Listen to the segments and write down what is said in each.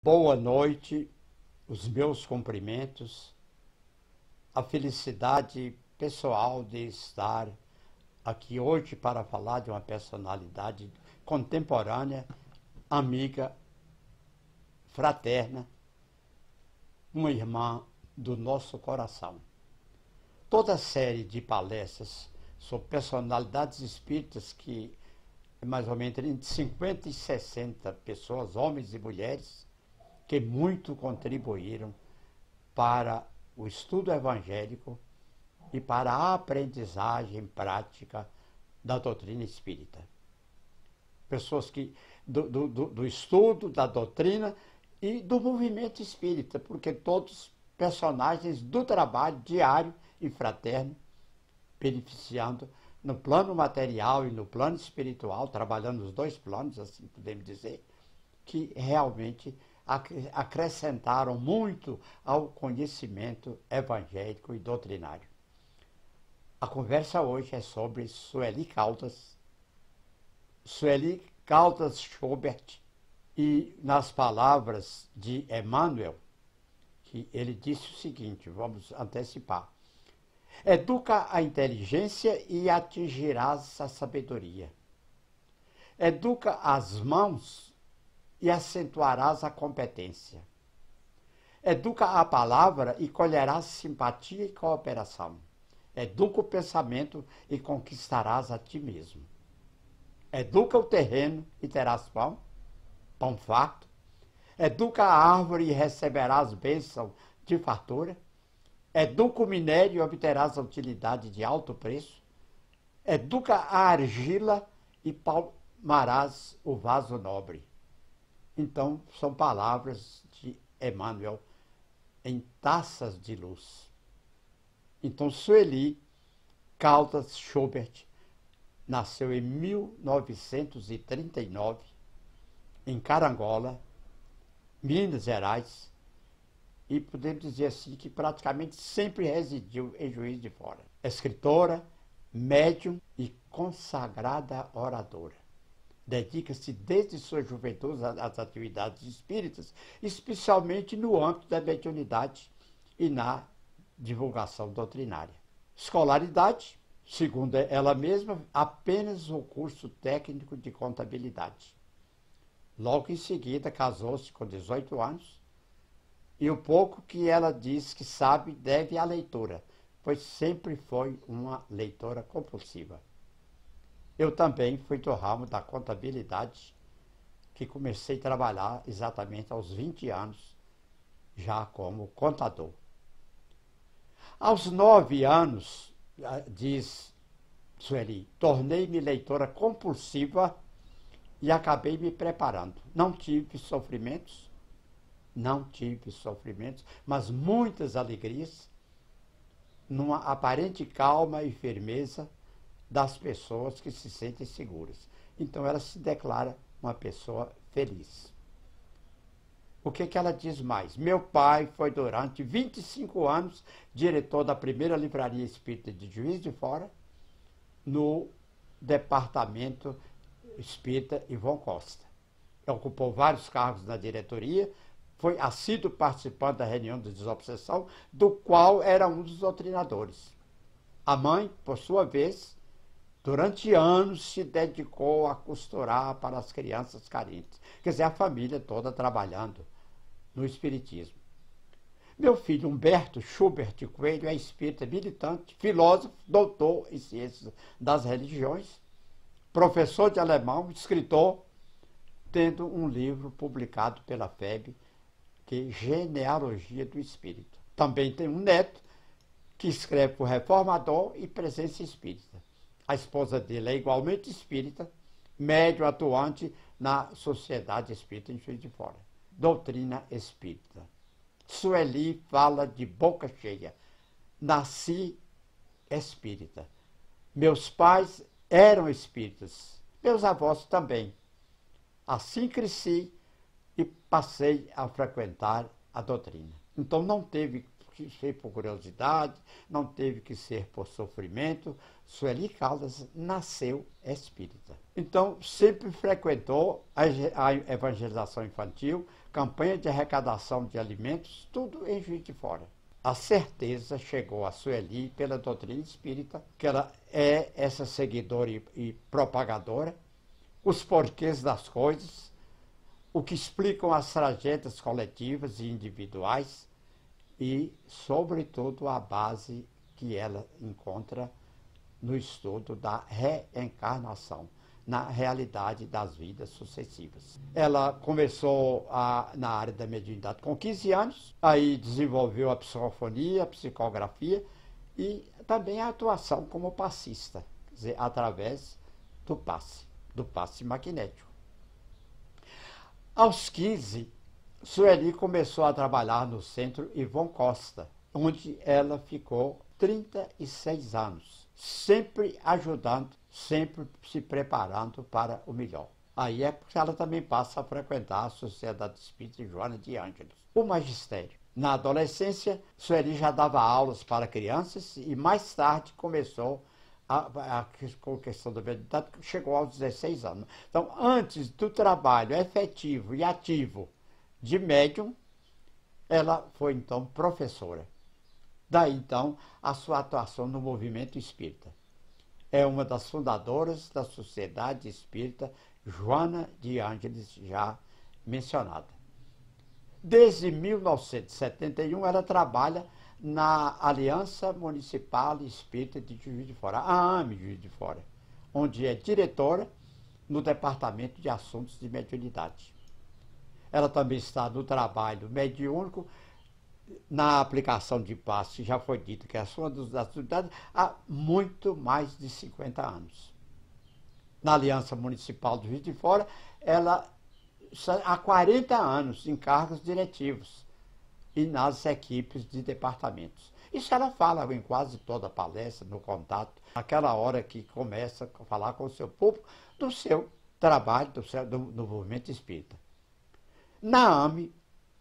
Boa noite, os meus cumprimentos, a felicidade pessoal de estar aqui hoje para falar de uma personalidade contemporânea, amiga, fraterna, uma irmã do nosso coração. Toda a série de palestras sobre personalidades espíritas, que é mais ou menos entre 50 e 60 pessoas, homens e mulheres, que muito contribuíram para o estudo evangélico e para a aprendizagem prática da doutrina espírita. Pessoas que do estudo da doutrina e do movimento espírita, porque todos personagens do trabalho diário e fraterno, beneficiando no plano material e no plano espiritual, trabalhando os dois planos, assim podemos dizer, que realmente acrescentaram muito ao conhecimento evangélico e doutrinário. A conversa hoje é sobre Sueli Caldas Schobert, e nas palavras de Emmanuel, que ele disse o seguinte, vamos antecipar: educa a inteligência e atingirás a sabedoria. Educa as mãos e acentuarás a competência. Educa a palavra e colherás simpatia e cooperação. Educa o pensamento e conquistarás a ti mesmo. Educa o terreno e terás pão farto. Educa a árvore e receberás bênção de fartura. Educa o minério e obterás a utilidade de alto preço. Educa a argila e palmarás o vaso nobre. Então, são palavras de Emmanuel em taças de luz. Então, Sueli Caldas Schobert nasceu em 1939, em Carangola, Minas Gerais, e podemos dizer assim que praticamente sempre residiu em Juiz de Fora. Escritora, médium e consagrada oradora. Dedica-se desde sua juventude às atividades espíritas, especialmente no âmbito da mediunidade e na divulgação doutrinária. Escolaridade, segundo ela mesma, apenas o curso técnico de contabilidade. Logo em seguida, casou-se com 18 anos, e o pouco que ela diz que sabe deve à leitura, pois sempre foi uma leitora compulsiva. Eu também fui do ramo da contabilidade, que comecei a trabalhar exatamente aos 20 anos, já como contador. Aos 9 anos, diz Sueli, tornei-me leitora compulsiva e acabei me preparando. Não tive sofrimentos, mas muitas alegrias, numa aparente calma e firmeza das pessoas que se sentem seguras. Então ela se declara uma pessoa feliz. O que ela diz mais? Meu pai foi durante 25 anos diretor da primeira livraria espírita de Juiz de Fora, no departamento espírita Ivon Costa. Ocupou vários cargos na diretoria, foi assíduo participante da reunião de desobsessão, do qual era um dos doutrinadores. A mãe, por sua vez, durante anos se dedicou a costurar para as crianças carentes. Quer dizer, a família toda trabalhando no espiritismo. Meu filho Humberto Schubert Coelho é espírita militante, filósofo, doutor em ciências das religiões, professor de alemão, escritor, tendo um livro publicado pela FEB, que é Genealogia do Espírito. Também tem um neto que escreve por Reformador e Presença Espírita. A esposa dele é igualmente espírita, médium atuante na Sociedade Espírita em Juiz de Fora. Doutrina espírita. Sueli fala de boca cheia. Nasci espírita. Meus pais eram espíritas. Meus avós também. Assim cresci e passei a frequentar a doutrina. Então não teve que ser por curiosidade, não teve que ser por sofrimento. Sueli Caldas nasceu espírita. Então, sempre frequentou a evangelização infantil, campanha de arrecadação de alimentos, tudo em Juiz de Fora. A certeza chegou a Sueli pela doutrina espírita, que ela é essa seguidora e propagadora, os porquês das coisas, o que explicam as tragédias coletivas e individuais e, sobretudo, a base que ela encontra no estudo da reencarnação, na realidade das vidas sucessivas. Ela começou na área da mediunidade com 15 anos, aí desenvolveu a psicofonia, a psicografia e também a atuação como passista, quer dizer, através do passe magnético. Aos 15, Sueli começou a trabalhar no Centro Ivon Costa, onde ela ficou 36 anos, sempre ajudando, sempre se preparando para o melhor. Aí é porque ela também passa a frequentar a Sociedade Espírita Joana de Ângeles. O magistério. Na adolescência, Sueli já dava aulas para crianças e mais tarde começou com a questão da mediunidade, que chegou aos 16 anos. Então, antes do trabalho efetivo e ativo de médium, ela foi, então, professora. Daí, então, a sua atuação no movimento espírita. É uma das fundadoras da Sociedade Espírita Joana de Ângeles, já mencionada. Desde 1971, ela trabalha na Aliança Municipal Espírita de Juiz de Fora, a AME Juiz de Fora, onde é diretora no Departamento de Assuntos de Mediunidade. Ela também está no trabalho mediúnico, na aplicação de passe, já foi dito que é uma das atividades há muito mais de 50 anos. Na Aliança Municipal de Juiz de Fora, ela há 40 anos em cargos diretivos e nas equipes de departamentos. Isso ela fala em quase toda a palestra, no contato, naquela hora que começa a falar com o seu público, do seu trabalho, do movimento espírita. Na AME,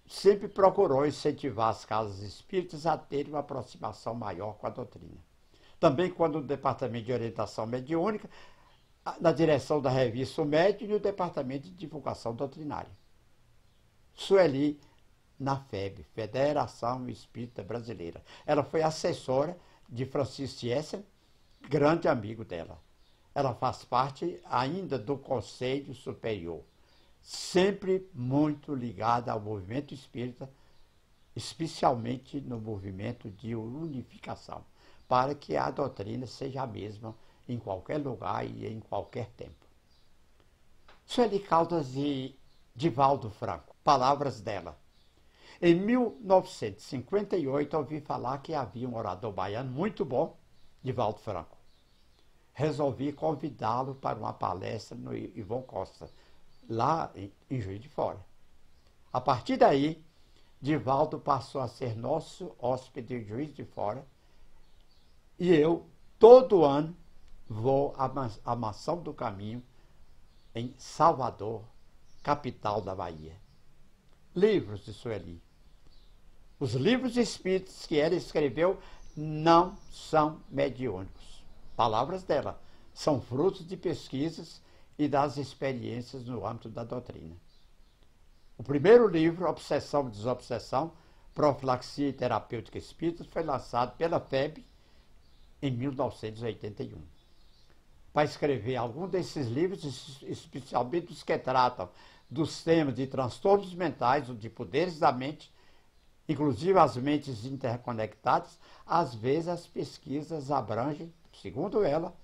sempre procurou incentivar as casas espíritas a terem uma aproximação maior com a doutrina. Também quando o Departamento de Orientação Mediúnica, na direção da revista O Médium e o Departamento de Divulgação Doutrinária. Sueli, na FEB, Federação Espírita Brasileira. Ela foi assessora de Francisco Essen, grande amigo dela. Ela faz parte ainda do Conselho Superior, sempre muito ligada ao movimento espírita, especialmente no movimento de unificação, para que a doutrina seja a mesma em qualquer lugar e em qualquer tempo. Sueli Caldas e Divaldo Franco, palavras dela. Em 1958, ouvi falar que havia um orador baiano muito bom, Divaldo Franco. Resolvi convidá-lo para uma palestra no Ivon Costa, lá em Juiz de Fora. A partir daí, Divaldo passou a ser nosso hóspede em Juiz de Fora e eu, todo ano, vou à Mansão do Caminho, em Salvador, capital da Bahia. Livros de Sueli. Os livros espíritas que ela escreveu não são mediúnicos. Palavras dela, são frutos de pesquisas e das experiências no âmbito da doutrina. O primeiro livro, Obsessão e Desobsessão, Profilaxia e Terapêutica Espírita, foi lançado pela FEB em 1981. Para escrever algum desses livros, especialmente os que tratam dos temas de transtornos mentais ou de poderes da mente, inclusive as mentes interconectadas, às vezes as pesquisas abrangem, segundo ela,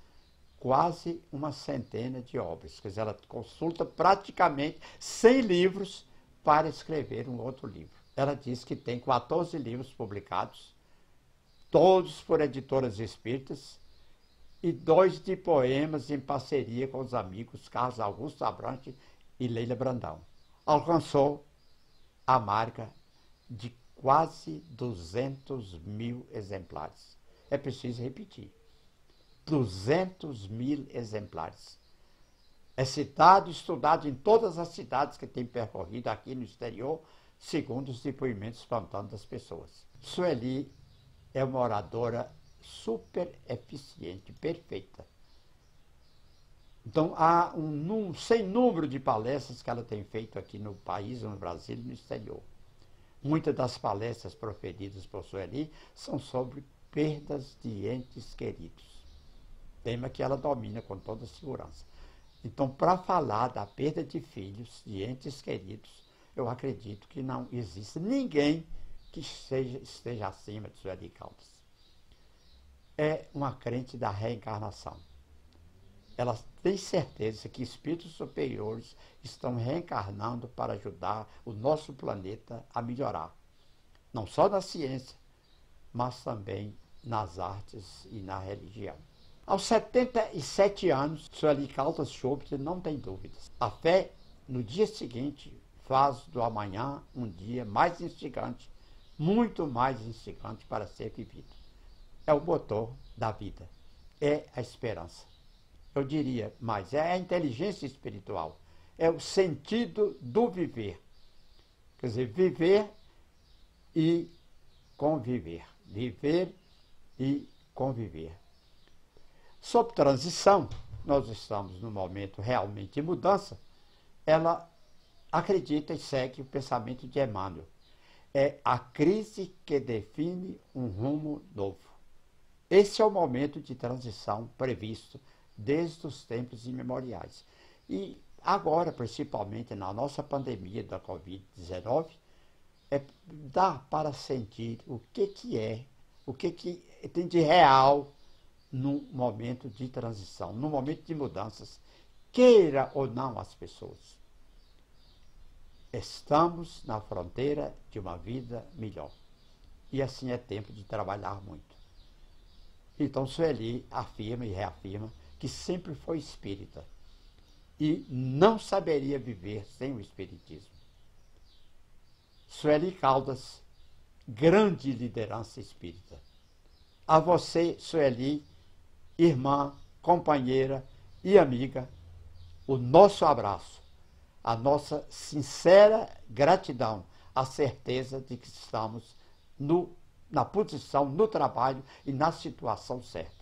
quase uma centena de obras. Quer dizer, ela consulta praticamente 100 livros para escrever um outro livro. Ela diz que tem 14 livros publicados, todos por editoras espíritas, e 2 de poemas em parceria com os amigos Carlos Augusto Abrantes e Leila Brandão. Alcançou a marca de quase 200.000 exemplares. É preciso repetir. 200.000 exemplares. É citado e estudado em todas as cidades que tem percorrido aqui no exterior, segundo os depoimentos espontâneos das pessoas. Sueli é uma oradora super eficiente, perfeita. Então, há um sem número de palestras que ela tem feito aqui no país, no Brasil e no exterior. Muitas das palestras proferidas por Sueli são sobre perdas de entes queridos, tema que ela domina com toda segurança. Então, para falar da perda de filhos, de entes queridos, eu acredito que não existe ninguém que esteja acima de Sueli Caldas. É uma crente da reencarnação. Ela tem certeza que espíritos superiores estão reencarnando para ajudar o nosso planeta a melhorar. Não só na ciência, mas também nas artes e na religião. Aos 77 anos, Sueli Caldas Schopper não tem dúvidas. A fé, no dia seguinte, faz do amanhã um dia mais instigante, muito mais instigante para ser vivido. É o motor da vida, é a esperança. Eu diria mais, é a inteligência espiritual, é o sentido do viver. Quer dizer, viver e conviver. Viver e conviver. Sob transição, nós estamos num momento realmente de mudança, ela acredita e segue o pensamento de Emmanuel. É a crise que define um rumo novo. Esse é o momento de transição previsto desde os tempos imemoriais. E agora, principalmente na nossa pandemia da Covid-19, dá para sentir o que é, o que tem de real num momento de transição, num momento de mudanças, queira ou não as pessoas. Estamos na fronteira de uma vida melhor. E assim é tempo de trabalhar muito. Então, Sueli afirma e reafirma que sempre foi espírita e não saberia viver sem o espiritismo. Sueli Caldas, grande liderança espírita. A você, Sueli, irmã, companheira e amiga, o nosso abraço, a nossa sincera gratidão, a certeza de que estamos na posição, no trabalho e na situação certa.